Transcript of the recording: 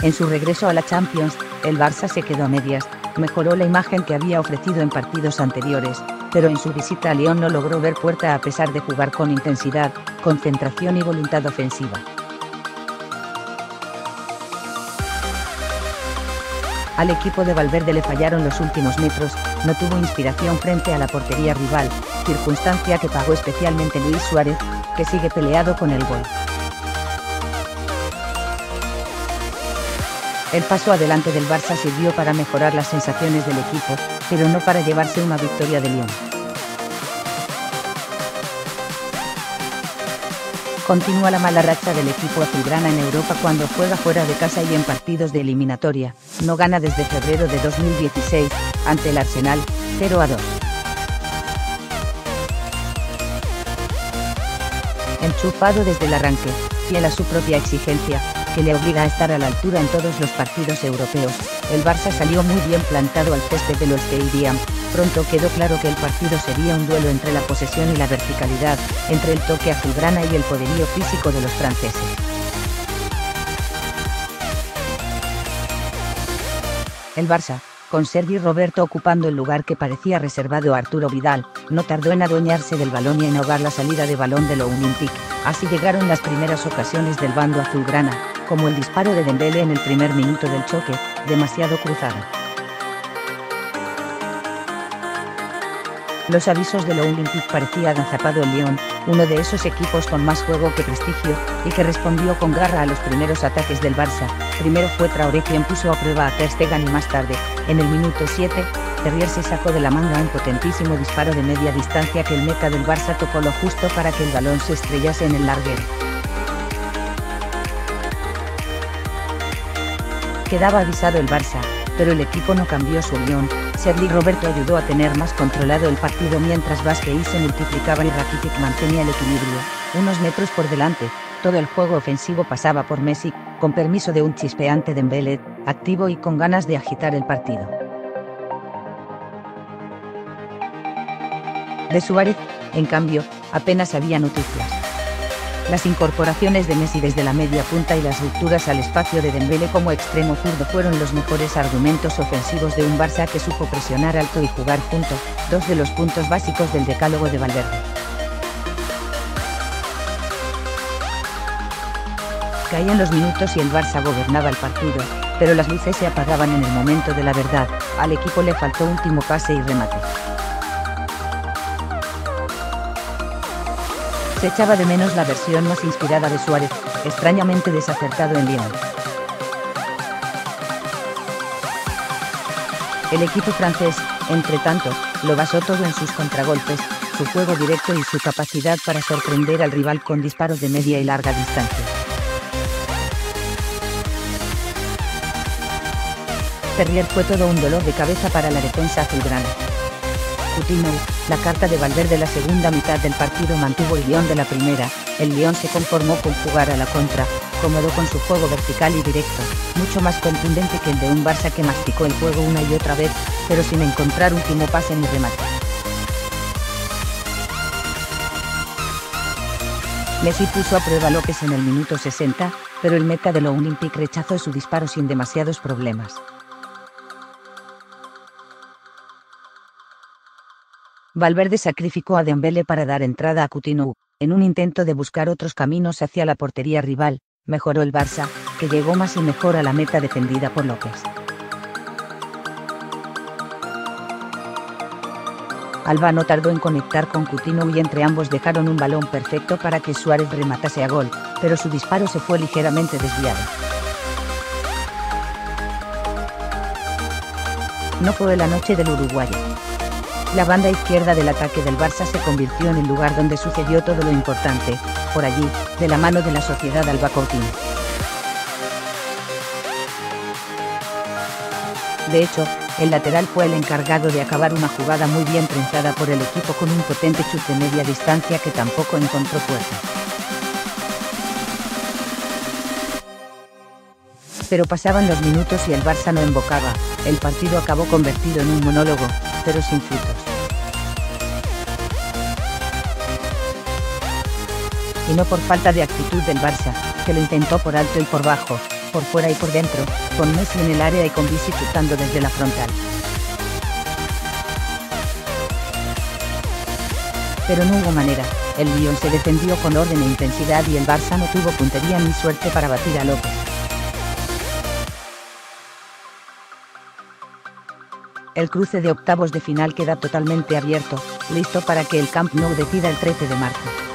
En su regreso a la Champions, el Barça se quedó a medias, mejoró la imagen que había ofrecido en partidos anteriores, pero en su visita a Lyon no logró ver puerta a pesar de jugar con intensidad, concentración y voluntad ofensiva. Al equipo de Valverde le fallaron los últimos metros, no tuvo inspiración frente a la portería rival, circunstancia que pagó especialmente Luis Suárez, que sigue peleado con el gol. El paso adelante del Barça sirvió para mejorar las sensaciones del equipo, pero no para llevarse una victoria de Lyon. Continúa la mala racha del equipo azulgrana en Europa cuando juega fuera de casa y en partidos de eliminatoria. No gana desde febrero de 2016, ante el Arsenal, 0-2. Enchufado desde el arranque, fiel a su propia exigencia, que le obliga a estar a la altura en todos los partidos europeos, el Barça salió muy bien plantado al césped del Stadium. Pronto quedó claro que el partido sería un duelo entre la posesión y la verticalidad, entre el toque azulgrana y el poderío físico de los franceses. El Barça, con Sergi Roberto ocupando el lugar que parecía reservado a Arturo Vidal, no tardó en adueñarse del balón y en ahogar la salida de balón del Olympique. Así llegaron las primeras ocasiones del bando azulgrana, como el disparo de Dembélé en el primer minuto del choque, demasiado cruzado. Los avisos del Olympique parecía agazapado el Lyon, uno de esos equipos con más juego que prestigio, y que respondió con garra a los primeros ataques del Barça. Primero fue Traoré quien puso a prueba a Ter Stegen y más tarde, en el minuto 7, Terrier se sacó de la manga un potentísimo disparo de media distancia que el meta del Barça tocó lo justo para que el balón se estrellase en el larguero. Quedaba avisado el Barça, pero el equipo no cambió su guión. Sergi Roberto ayudó a tener más controlado el partido mientras Vázquez se multiplicaba y Rakitic mantenía el equilibrio. Unos metros por delante, todo el juego ofensivo pasaba por Messi, con permiso de un chispeante Dembélé, activo y con ganas de agitar el partido. De Suárez, en cambio, apenas había noticias. Las incorporaciones de Messi desde la media punta y las rupturas al espacio de Dembélé como extremo zurdo fueron los mejores argumentos ofensivos de un Barça que supo presionar alto y jugar junto, dos de los puntos básicos del decálogo de Valverde. Caían los minutos y el Barça gobernaba el partido, pero las luces se apagaban en el momento de la verdad. Al equipo le faltó último pase y remate. Se echaba de menos la versión más inspirada de Suárez, extrañamente desacertado en Lyon. El equipo francés, entre tanto, lo basó todo en sus contragolpes, su juego directo y su capacidad para sorprender al rival con disparos de media y larga distancia. Terrier fue todo un dolor de cabeza para la defensa azulgrana. Coutinho, la carta de Valverde la segunda mitad del partido mantuvo el guión de la primera. El Lyon se conformó con jugar a la contra, cómodo con su juego vertical y directo, mucho más contundente que el de un Barça que masticó el juego una y otra vez, pero sin encontrar último pase ni remate. Messi puso a prueba a López en el minuto 60, pero el meta del Olympique rechazó su disparo sin demasiados problemas. Valverde sacrificó a Dembélé para dar entrada a Coutinho. En un intento de buscar otros caminos hacia la portería rival, mejoró el Barça, que llegó más y mejor a la meta defendida por López. Alba no tardó en conectar con Coutinho y entre ambos dejaron un balón perfecto para que Suárez rematase a gol, pero su disparo se fue ligeramente desviado. No fue la noche del uruguayo. La banda izquierda del ataque del Barça se convirtió en el lugar donde sucedió todo lo importante, por allí, de la mano de la Sociedad Alba Coutinho. De hecho, el lateral fue el encargado de acabar una jugada muy bien trenzada por el equipo con un potente chute de media distancia que tampoco encontró puerta. Pero pasaban los minutos y el Barça no embocaba. El partido acabó convertido en un monólogo, pero sin frutos. Y no por falta de actitud del Barça, que lo intentó por alto y por bajo, por fuera y por dentro, con Messi en el área y con Visi chutando desde la frontal. Pero no hubo manera, el Lyon se defendió con orden e intensidad y el Barça no tuvo puntería ni suerte para batir a López. El cruce de octavos de final queda totalmente abierto, listo para que el Camp Nou decida el 13 de marzo.